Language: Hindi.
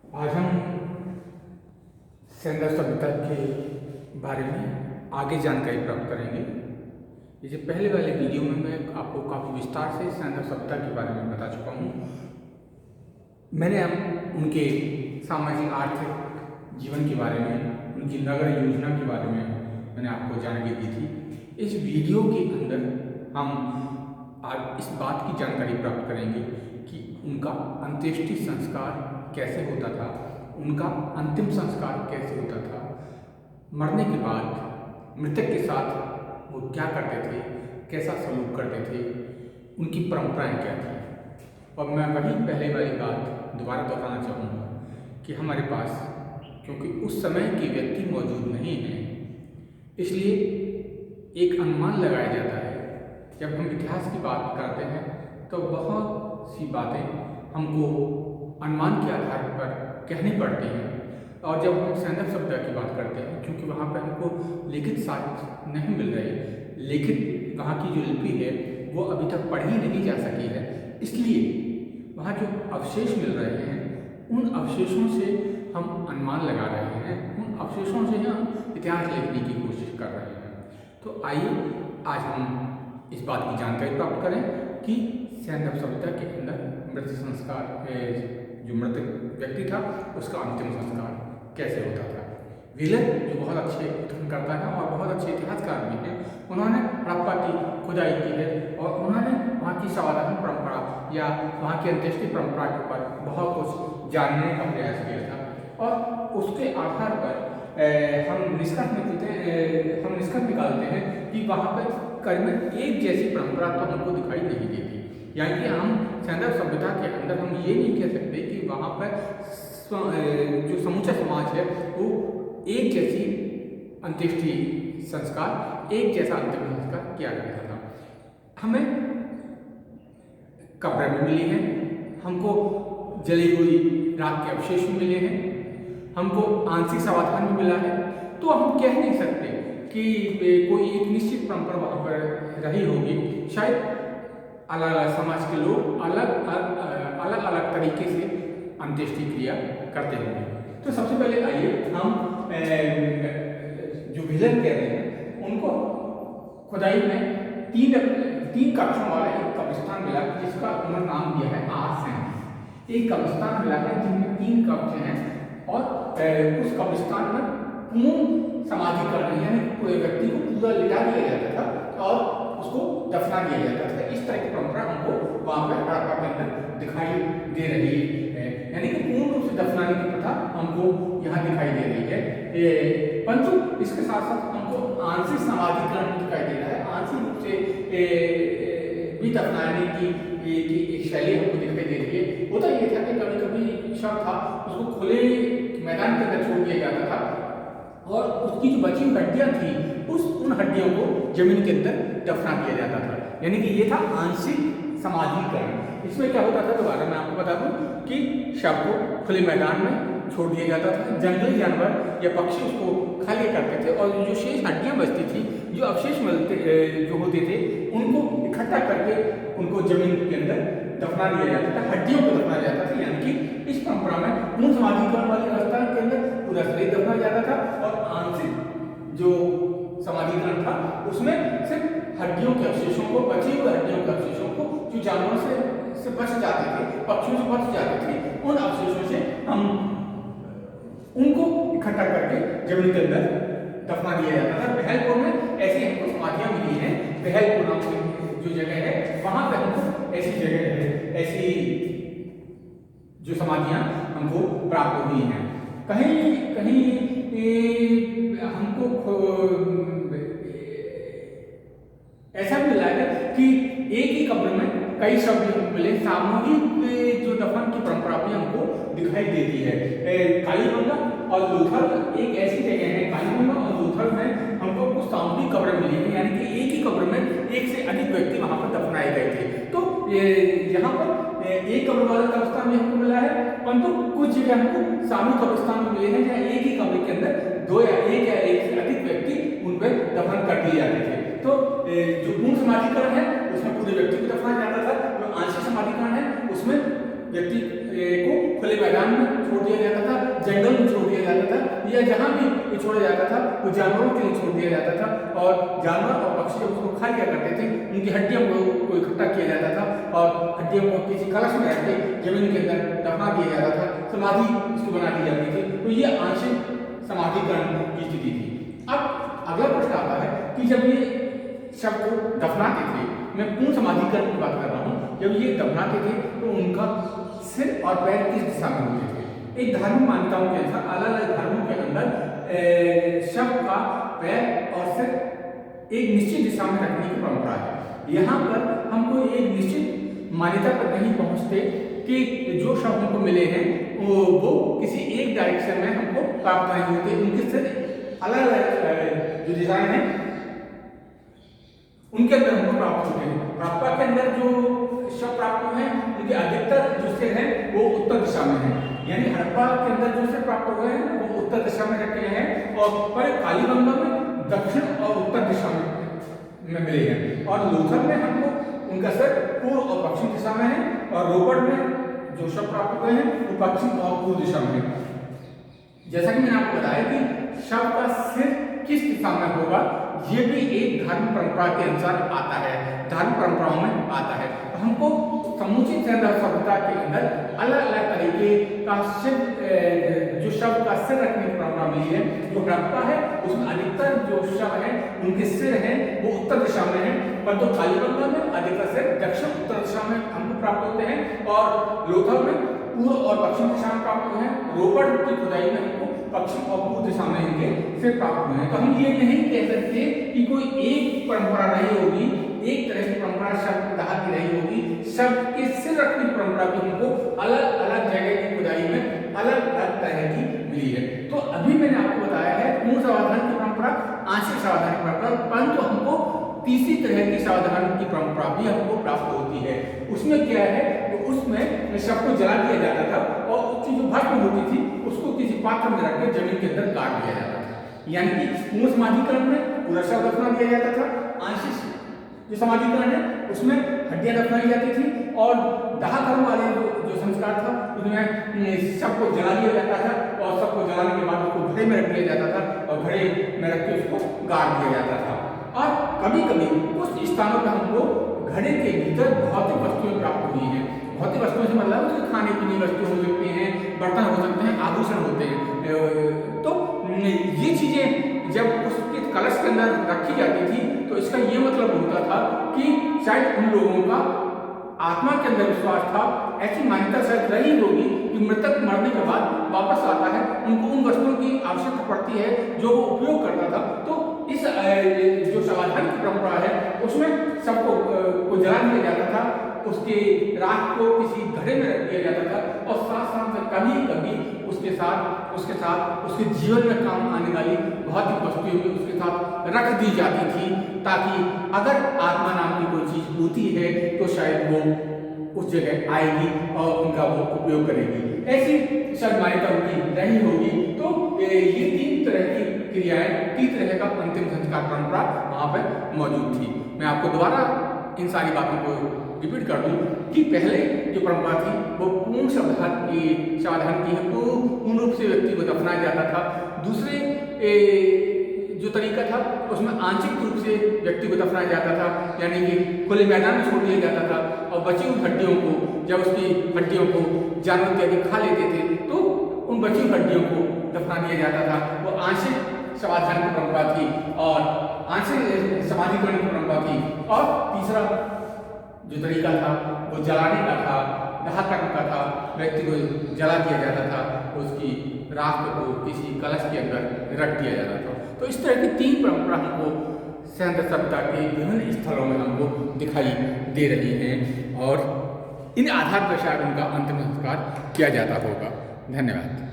आज हम सैंडल सभ्यता के बारे में आगे जानकारी प्राप्त करेंगे। जैसे पहले वाले वीडियो में मैं आपको काफ़ी विस्तार से सैंडल सभ्यता के बारे में बता चुका हूँ। मैंने उनके सामाजिक आर्थिक जीवन के बारे में, उनकी नगर योजना के बारे में मैंने आपको जानकारी दी थी। इस वीडियो के अंदर हम आज इस बात की जानकारी प्राप्त करेंगे कि उनका अंत्येष्टि संस्कार कैसे होता था, उनका अंतिम संस्कार कैसे होता था, मरने के बाद मृतक के साथ वो क्या करते थे, कैसा सलूक करते थे, उनकी परंपराएं क्या थी। और मैं वही पहले वाली बात दोबारा दोहराना चाहूँगा कि हमारे पास क्योंकि उस समय के व्यक्ति मौजूद नहीं हैं, इसलिए एक अनुमान लगाया जाता है। जब हम इतिहास की बात करते हैं तो बहुत सी बातें हमको अनुमान के आधार पर कहनी पड़ती हैं। और जब हम सैंडल सभ्यता की बात करते हैं, क्योंकि वहाँ पर हमको लिखित साक्ष्य नहीं मिल रही, लिखित वहाँ की जो लिपि है वो अभी तक पढ़ी नहीं जा सकी है, इसलिए वहाँ जो अवशेष मिल रहे हैं उन अवशेषों से हम अनुमान लगा रहे हैं, उन अवशेषों से हम इतिहास लिखने की कोशिश कर रहे हैं। तो आइए आज हम इस बात की जानकारी प्राप्त करें कि सैंडल सभ्यता के अंदर मृत संस्कार, जो मृतक व्यक्ति था उसका अंतिम संस्कार कैसे होता था। व्हीलर जो बहुत अच्छे कथनकर्ता है और बहुत अच्छे इतिहासकार भी हैं, उन्होंने हड़प्पा की खुदाई की है और उन्होंने वहाँ की सावधान परंपरा या वहाँ की अंत्येष्टि परंपरा के ऊपर बहुत कुछ जानने का प्रयास किया था। और उसके आधार पर हम निष्कर्ष निकालते हैं कि वहाँ पर करीबन एक जैसी परंपरा तो हमको दिखाई नहीं देती। यानी कि हम सैंडल सभ्यता के अंदर हम ये नहीं कह सकते कि वहाँ पर जो समूचा समाज है वो एक जैसी अंत्येष्टि संस्कार, एक जैसा अंतिम संस्कार किया जाता था। हमें कब्रें भी मिली हैं, हमको जली हुई राख के अवशेष भी मिले हैं, हमको आंशिक समाधान भी मिला है। तो हम कह नहीं सकते कि कोई एक निश्चित परंपरा वहाँ पर रही होगी। शायद अलग अलग समाज के लोग अलग अलग तरीके से अंत्येष्टि क्रिया करते होंगे। तो सबसे पहले आइए हम जो विलन कह रहे हैं उनको खुदाई में तीन कक्षों वाला एक कब्रिस्तान मिला जिसका उन्होंने नाम दिया है आर्सेन। एक कब्रिस्तान मिला है जिनमें 3 कक्ष हैं और उस कब्रिस्तान में पूर्ण समाधिकरण यानी कोई व्यक्ति को पूरा लिटा दिया जाता था और उसको दफना दिया जाता था। इस तरह की परंपरा हमको वहाँ पर हड़प्पा के अंदर दिखाई दे रही है, यानी कि पूर्ण रूप से दफनाने की प्रथा हमको यहाँ दिखाई दे रही है। परंतु इसके साथ साथ हमको आंशिक समाधिकरण दिखाई दे रहा है, आंशिक रूप से भी दफनाने की एक शैली हमको दिखाई दे रही है। होता ये था कि कभी कभी शव था उसको खुले मैदान के अंदर छोड़ दिया जाता था और उसकी जो बची हड्डियां थी उन हड्डियों को जमीन के अंदर दफना किया जाता था, यानी कि ये था आंशिक समाधिकरण। इसमें क्या होता था, दोबारा मैं आपको बता दूं कि शव को खुले मैदान में छोड़ दिया जाता था, जंगली जानवर या पक्षी उसको खा लिया करते थे और जो शेष हड्डियां बचती थी, जो अवशेष जो होते थे उनको इकट्ठा करके उनको जमीन के अंदर दफना दिया जाता था, हड्डियों को दफना जाता था। यानी कि इस परंपरा में पूर्ण समाधिकरण वाली अवस्था के अंदर पूरा शरीर दफना जाता था और आंशिक जो समाधिकरण था उसमें सिर्फ हड्डियों के अवशेषों को, बची हुई हड्डियों के अवशेषों को जो जानवरों से बच जाते थे, पक्षियों से बच जाते थे, उन अवशेषों से हम उनको इकट्ठा करके जमीन के अंदर दफना दिया जाता था। बहलपुर में ऐसी हमको समाधियां मिली हैं, बहलपुर नाम की जो जगह है वहां पर हमको ऐसी जगह है, ऐसी जो समाधियां हमको प्राप्त हुई हैं। कहीं कहीं हमको ऐसा भी मिला है कि एक ही कब्र में कई शब्द मिले। सामूहिक जो दफन की परंपरा भी हमको दिखाई देती है। कालीबंगा और लूथर एक ऐसी जगह है, कालीबंगा और लूथर में हमको कुछ सामूहिक कब्रें मिली है, यानी कि एक ही कब्र में एक से अधिक व्यक्ति वहां पर दफनाए गए थे। तो यहाँ पर एक कब्र वाला कब्रिस्तान भी हमको मिला है, परंतु कुछ जगह हमको सामूहिक कब्रिस्तान में मिले हैं जहाँ एक ही कब्र के अंदर दो या एक से अधिक व्यक्ति उन पर दफन कर दिए जाते थे। तो जो पूर्ण समाधिकरण है उसमें पूरे व्यक्ति को दफनाया जाता था, जो आंशिक समाधिकरण है उसमें व्यक्ति को खुले मैदान में छोड़ दिया जाता था, जंगल में छोड़ दिया जाता था, या जहाँ भी छोड़ा जाता था वो जानवरों के लिए छोड़ दिया जाता था। और जानवर और पक्षी जब उसको खा लिया करते थे, उनकी हड्डियों को इकट्ठा किया जाता था और हड्डियों को किसी कलश में रख के जमीन के अंदर दफना दिया जाता था, समाधि उसको बना दी जाती थी। तो ये आंशिक समाधिकरण की स्थिति थी। अब अगला प्रश्न आता है कि जब ये शव को दफनाते थे, मैं पूर्ण समाधिकरण की बात कर रहा हूँ, जब ये दफनाते थे तो उनका सिर और पैर किस दिशा में होते थे? एक धार्मिक मान्यताओं के अनुसार अलग अलग धर्मों के अंदर शव का पैर और सिर एक निश्चित दिशा में रखने की परंपरा है। यहाँ पर हमको एक निश्चित मान्यता पर नहीं पहुँचते कि जो शव हमको मिले हैं वो किसी एक डायरेक्शन में हमको प्राप्त नहीं होते, उनके सिर अलग अलग जो दिशाएं हैं उनके अंदर हमको प्राप्त होते हैं। हड़प्पा के अंदर जो शव प्राप्त हुए हैं उनके अधिकतर जो सिर हैं वो उत्तर दिशा में है, यानी हड़प्पा के अंदर जो सिर प्राप्त हुए हैं वो उत्तर दिशा में रखे गए हैं, और पर कालीबंगा में दक्षिण और उत्तर दिशा में मिले हैं। और लोथल में हमको उनका सिर पूर्व और पश्चिम दिशा में है, और रोपड़ में जो शव प्राप्त हुए हैं वो पश्चिम और पूर्व दिशा में है। जैसा कि मैंने आपको बताया कि शव का सिर किस दिशा में होगा, ये भी एक धर्म परंपरा के अनुसार आता है, धर्म परंपराओं में आता है। तो हमको समुचित सभ्यता के अंदर अलग अलग तरीके का सिर, जो शव का सिर रखने की परंपरा मिली है। जो हड़प्पा है उसमें अधिकतर जो शव है उनके सिर हैं वो उत्तर दिशा में है, पर जो कालीबंगा में अधिकतर सिर दक्षिण उत्तर दिशा में हमको प्राप्त होते हैं, और लोथल में पूर्व और पश्चिम दिशा में प्राप्त हुए हैं। रोपड़ की खुदाई में हमको पश्चिम और पूर्व दिशा में इनके सिर प्राप्त हुए हैं। तो हम ये नहीं कह सकते कि कोई एक परंपरा नहीं होगी, एक तरह की परंपरा शव दाह की नहीं होगी। शव के सिर रखने की परंपरा भी हमको अलग अलग जगह की खुदाई में अलग अलग तरह की मिली है। तो अभी मैंने आपको बताया है पूर्ण समाधान की परंपरा, आंशिक समाधान की परंपरा, परंतु हमको तीसरी तरह की समाधान की परंपरा भी हमको प्राप्त होती है। उसमें क्या है, तो उसमें शव को जला दिया जाता था और उसकी जो भस्म होती थी उसको किसी पात्र में रखकर जमीन के अंदर गाड़ दिया जाता था। यानी कि पूर्ण समाधिकरण में पूरा शव दफना दिया जाता था, आंशिक जो समाधिकरण है उसमें हड्डियां दफनाई जाती थी, और दाह कर्म वाले जो संस्कार था उसमें शव को जला दिया जाता था, और शव को जलाने के बाद उसको घड़े में रख दिया जाता था, और घड़े में रख के उसको गाड़ दिया जाता था। और कभी कभी कुछ स्थानों पर हमको घड़े के भीतर भौतिक वस्तुएं प्राप्त हुई हैं। भौतिक वस्तुओं से मतलब उसके खाने पीने की वस्तु हो सकते हैं, बर्तन हो सकते हैं, आभूषण होते हैं। तो ये चीजें जब उसके कलश के अंदर रखी जाती थी तो इसका ये मतलब होता था कि शायद उन लोगों का आत्मा के अंदर विश्वास था, ऐसी मान्यता शायद रही होगी कि मृतक मरने के बाद वापस आता है, उनको उन वस्तुओं की आवश्यकता पड़ती है जो वो उपयोग करता था। तो इस जो समाधान की परंपरा है उसमें सबको जला दिया जाता था, उसके राख को किसी घड़े में रख दिया जाता था, और साथ साथ में कभी कभी उसके साथ उसके जीवन में काम आने वाली भौतिक वस्तुएं भी उसके साथ रख दी जाती थी, ताकि अगर आत्मा नाम की कोई चीज होती है तो शायद वो उस जगह आएगी और उनका वो उपयोग करेगी। ऐसी शायद मान्यता उनकी रही होगी। तो ये तीन तरह की क्रियाएं, तीन तरह का अंतिम संस्कार परंपरा वहां पर मौजूद थी। मैं आपको दोबारा इन सारी बातों को रिपीट कर दूं कि पहले जो परंपरा थी वो पूर्ण समाधान की पूर्ण रूप से व्यक्ति को दफनाया जाता था। दूसरे जो तरीका था उसमें आंशिक रूप से व्यक्ति को दफनाया जाता था, यानी कि खुले मैदान में छोड़ दिया जाता था, और बची हुई हड्डियों को जब उसकी हड्डियों को जानवर इत्यादि खा लेते थे तो उन बची हुई हड्डियों को दफना दिया जाता था। वो आंशिक समाधान की परंपरा थी और आंशिक समाधिकरण की परंपरा थी। और तीसरा जो तरीका था वो जलाने का था, दाह कर्म का था, व्यक्ति को जला दिया जाता था, उसकी राख को किसी कलश के अंदर रख दिया जाता था। तो इस तरह की तीन परंपरा हमको सैन्य सभ्यता के विभिन्न स्थलों में हमको दिखाई दे रही हैं, और इन आधार पर शायद उनका अंतिम संस्कार किया जाता होगा। धन्यवाद।